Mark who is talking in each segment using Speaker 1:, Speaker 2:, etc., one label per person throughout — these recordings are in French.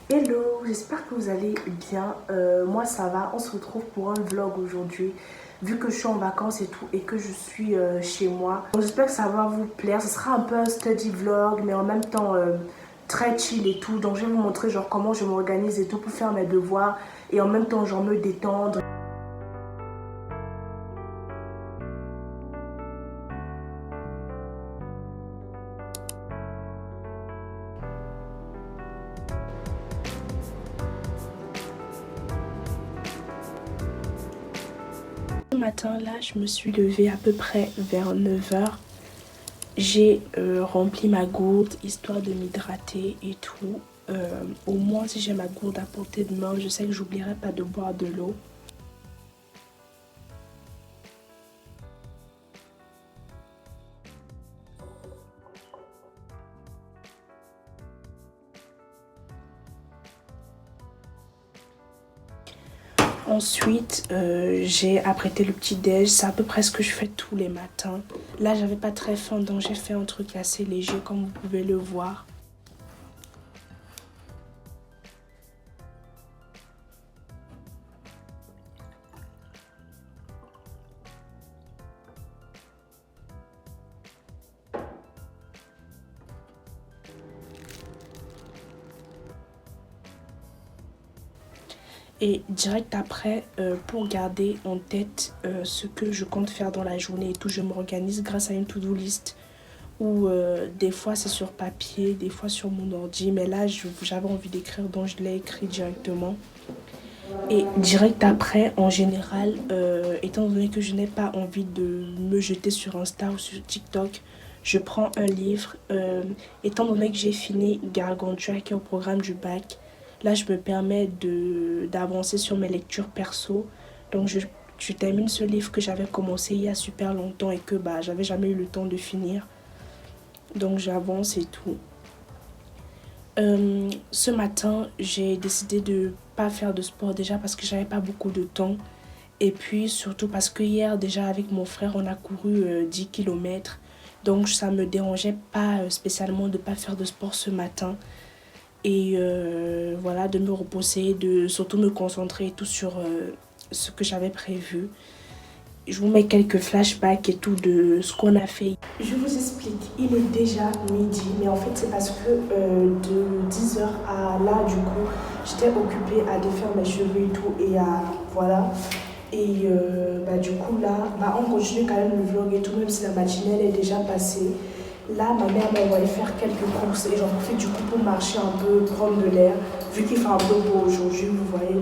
Speaker 1: Hello, j'espère que vous allez bien. Moi ça va, on se retrouve pour un vlog aujourd'hui. Vu que je suis en vacances et tout et que je suis chez moi. Donc j'espère que ça va vous plaire. Ce sera un peu un study vlog mais en même temps très chill et tout. Donc je vais vous montrer genre comment je m'organise et tout pour faire mes devoirs. Et en même temps genre me détendre. Ce matin là je me suis levée à peu près vers 9h. J'ai rempli ma gourde histoire de m'hydrater et tout. Au moins si j'ai ma gourde à portée de main, je sais que j'oublierai pas de boire de l'eau. Ensuite, j'ai apprêté le petit déj. C'est à peu près ce que je fais tous les matins. Là, j'avais pas très faim, donc j'ai fait un truc assez léger, comme vous pouvez le voir. Et direct après, pour garder en tête ce que je compte faire dans la journée et tout, je m'organise grâce à une to-do list où des fois c'est sur papier, des fois sur mon ordi. Mais là, j'avais envie d'écrire, donc je l'ai écrit directement. Et direct après, en général, étant donné que je n'ai pas envie de me jeter sur Insta ou sur TikTok, je prends un livre. Étant donné que j'ai fini Gargantua, qui est au programme du bac, là, je me permets d'avancer sur mes lectures perso. Donc, je termine ce livre que j'avais commencé il y a super longtemps et que j'avais jamais eu le temps de finir. Donc, j'avance et tout. Ce matin, j'ai décidé de pas faire de sport déjà parce que j'avais pas beaucoup de temps. Et puis surtout parce que hier, déjà avec mon frère, on a couru 10 km. Donc ça me dérangeait pas spécialement de pas faire de sport ce matin. Et voilà, de me reposer, de surtout me concentrer et tout sur ce que j'avais prévu. Je vous mets quelques flashbacks et tout de ce qu'on a fait. Je vous explique, il est déjà midi, mais en fait c'est parce que de 10h à là du coup, j'étais occupée à défaire mes cheveux et tout et à voilà. Et du coup là, on continue quand même le vlog et tout, même si la matinée elle est déjà passée. Là, ma mère m'a envoyé faire quelques courses et j'en profite du coup pour marcher un peu, prendre de l'air, vu qu'il fait un peu beau aujourd'hui, vous voyez.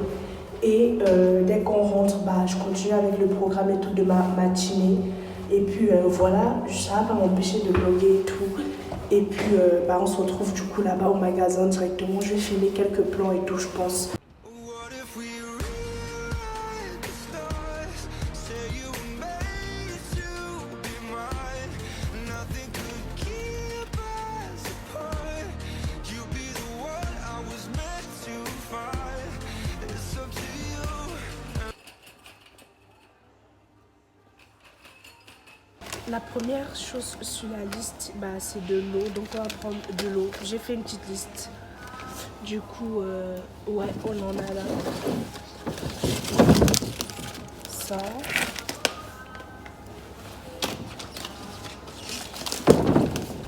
Speaker 1: Et dès qu'on rentre, je continue avec le programme et tout de ma matinée. Et puis voilà, ça va pas m'empêcher de vlogger et tout. Et puis on se retrouve du coup là-bas au magasin directement. Je vais filmer quelques plans et tout, je pense. La première chose sur la liste, c'est de l'eau. Donc on va prendre de l'eau. J'ai fait une petite liste. Du coup, ouais, on en a là. Ça.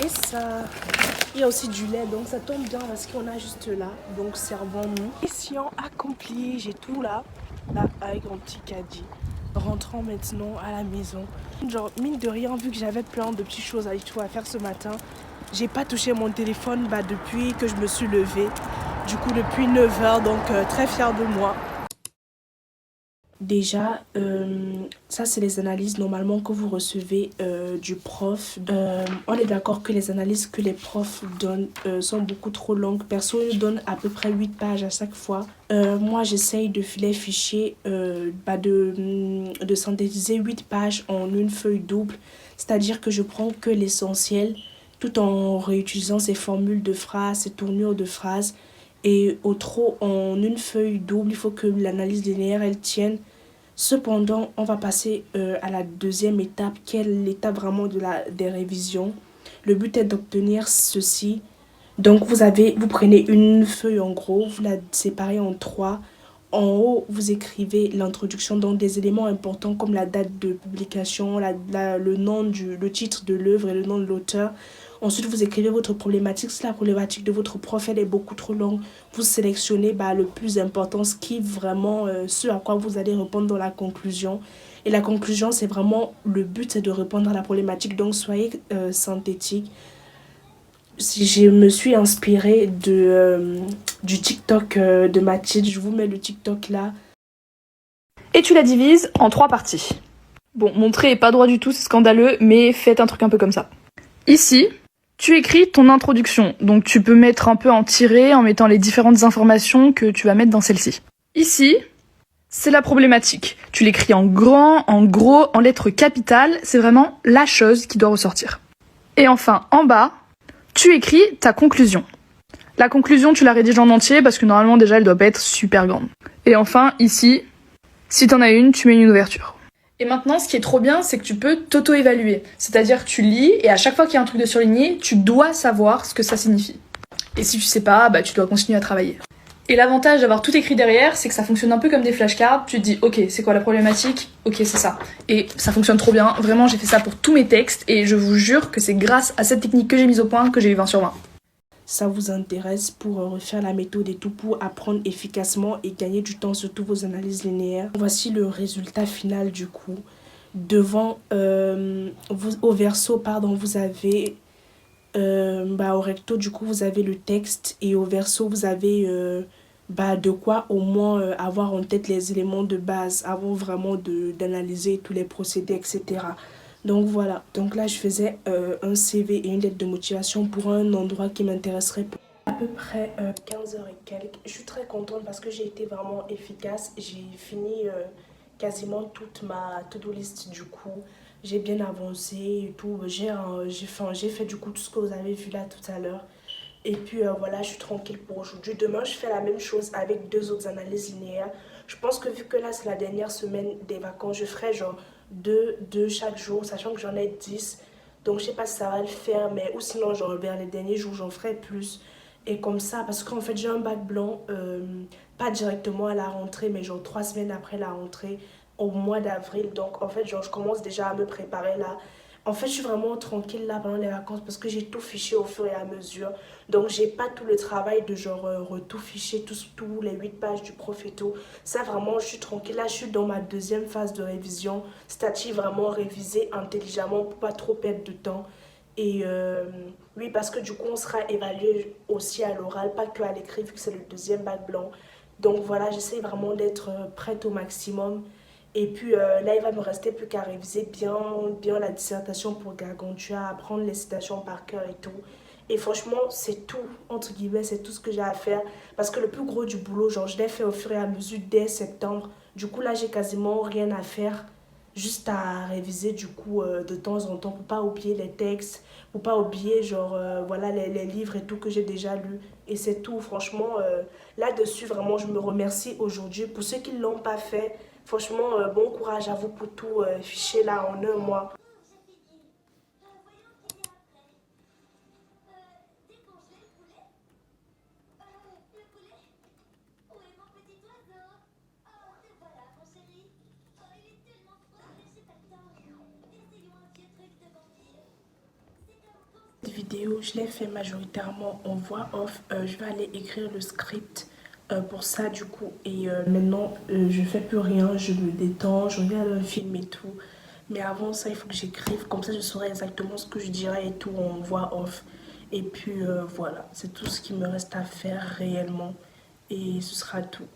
Speaker 1: Et ça. Il y a aussi du lait, donc ça tombe bien parce qu'on a juste là. Donc servons-nous. Mission accomplie. J'ai tout là. Là, avec mon petit caddie. Rentrant maintenant à la maison. Genre, mine de rien, vu que j'avais plein de petites choses à faire ce matin, j'ai pas touché mon téléphone depuis que je me suis levée. Du coup, depuis 9h, donc très fière de moi. Déjà, ça c'est les analyses normalement que vous recevez du prof. On est d'accord que les analyses que les profs donnent sont beaucoup trop longues. Perso, je donne à peu près 8 pages à chaque fois. Moi, j'essaye de les fichiers, de synthétiser 8 pages en une feuille double. C'est-à-dire que je prends que l'essentiel tout en réutilisant ces formules de phrases, ces tournures de phrases. Et au trop, en une feuille double, il faut que l'analyse linéaire, elle tienne Cependant, on va passer à la deuxième étape, qui est l'étape vraiment des révisions. Le but est d'obtenir ceci. Donc, vous prenez une feuille en gros, vous la séparez en trois. En haut, vous écrivez l'introduction, donc des éléments importants comme la date de publication, le titre de l'œuvre et le nom de l'auteur. Ensuite, vous écrivez votre problématique. Si la problématique de votre prof elle est beaucoup trop longue, vous sélectionnez le plus important, ce à quoi vous allez répondre dans la conclusion. Et la conclusion, c'est vraiment le but, c'est de répondre à la problématique. Donc, soyez synthétique. Je me suis inspirée du TikTok de Mathilde. Je vous mets le TikTok là.
Speaker 2: Et tu la divises en 3 parties. Bon, mon trait est pas droit du tout, c'est scandaleux, mais faites un truc un peu comme ça. Ici, tu écris ton introduction, donc tu peux mettre un peu en tiré en mettant les différentes informations que tu vas mettre dans celle-ci. Ici, c'est la problématique. Tu l'écris en grand, en gros, en lettres capitales, c'est vraiment la chose qui doit ressortir. Et enfin, en bas, tu écris ta conclusion. La conclusion, tu la rédiges en entier parce que normalement déjà elle doit pas être super grande. Et enfin, ici, si t'en as une, tu mets une ouverture. Et maintenant, ce qui est trop bien, c'est que tu peux t'auto-évaluer. C'est-à-dire que tu lis et à chaque fois qu'il y a un truc de surligné, tu dois savoir ce que ça signifie. Et si tu sais pas, tu dois continuer à travailler. Et l'avantage d'avoir tout écrit derrière, c'est que ça fonctionne un peu comme des flashcards. Tu te dis, ok, c'est quoi la problématique? Ok, c'est ça. Et ça fonctionne trop bien. Vraiment, j'ai fait ça pour tous mes textes et je vous jure que c'est grâce à cette technique que j'ai mise au point que j'ai eu 20 sur 20.
Speaker 1: Ça vous intéresse pour refaire la méthode et tout, pour apprendre efficacement et gagner du temps sur toutes vos analyses linéaires. Voici le résultat final du coup. Devant, au verso, vous avez, au recto, du coup, vous avez le texte et au verso, vous avez de quoi au moins avoir en tête les éléments de base avant vraiment d'analyser tous les procédés, etc. Donc voilà, donc là je faisais un CV et une lettre de motivation pour un endroit qui m'intéresserait à peu près 15 heures et quelques. Je suis très contente parce que j'ai été vraiment efficace. J'ai fini quasiment toute ma to-do list du coup. J'ai bien avancé et tout. J'ai fait du coup tout ce que vous avez vu là tout à l'heure. Et puis voilà, je suis tranquille pour aujourd'hui. Demain, je fais la même chose avec 2 autres analyses linéaires. Je pense que vu que là, c'est la dernière semaine des vacances, je ferai genre 2 chaque jour, sachant que j'en ai 10. Donc, je sais pas si ça va le faire, mais ou sinon, genre vers les derniers jours, j'en ferai plus. Et comme ça, parce qu'en fait, j'ai un bac blanc, pas directement à la rentrée, mais genre 3 semaines après la rentrée, au mois d'avril. Donc, en fait, genre, je commence déjà à me préparer là. En fait, je suis vraiment tranquille là pendant les vacances parce que j'ai tout fiché au fur et à mesure. Donc, j'ai pas tout le travail de genre tout ficher, tous les 8 pages du prof et tout. Ça, vraiment, je suis tranquille. Là, je suis dans ma deuxième phase de révision. C'est-à-dire vraiment réviser intelligemment pour pas trop perdre de temps. Et oui, parce que du coup, on sera évalué aussi à l'oral, pas que à l'écrit, vu que c'est le deuxième bac blanc. Donc voilà, j'essaie vraiment d'être prête au maximum. Et puis là, il va me rester plus qu'à réviser bien la dissertation pour Gargantua, apprendre les citations par cœur et tout. Et franchement, c'est tout, entre guillemets, c'est tout ce que j'ai à faire. Parce que le plus gros du boulot, genre, je l'ai fait au fur et à mesure dès septembre. Du coup, là, j'ai quasiment rien à faire. Juste à réviser, du coup, de temps en temps, pour pas oublier les textes, pour pas oublier, genre, voilà, les livres et tout que j'ai déjà lus. Et c'est tout, franchement, là-dessus, vraiment, je me remercie aujourd'hui. Pour ceux qui ne l'ont pas fait, franchement, bon courage à vous pour tout ficher là en un mois. Cette vidéo, je l'ai fait majoritairement en voix off. Je vais aller écrire le script pour ça du coup. Et maintenant, je fais plus rien, je me détends, je regarde un film et tout. Mais avant ça, il faut que j'écrive. Comme ça, je saurai exactement ce que je dirais et tout en voix off. Et puis voilà, c'est tout ce qui me reste à faire réellement. Et ce sera tout.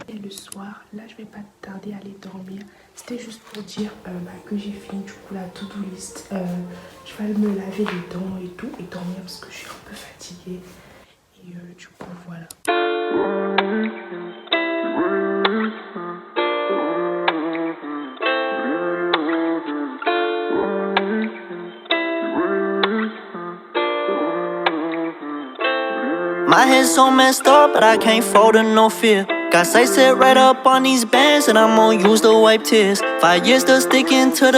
Speaker 1: Et le soir, là je vais pas tarder à aller dormir. C'était juste pour dire que j'ai fini du coup la to-do list. Je vais me laver les dents et tout et dormir parce que je suis un peu fatiguée. Et du coup voilà.
Speaker 3: My head's so messed up, but I can't fold to no fear. Got sights set right up on these bands, and I'm gonna use the wipe tears. 5 years still sticking to the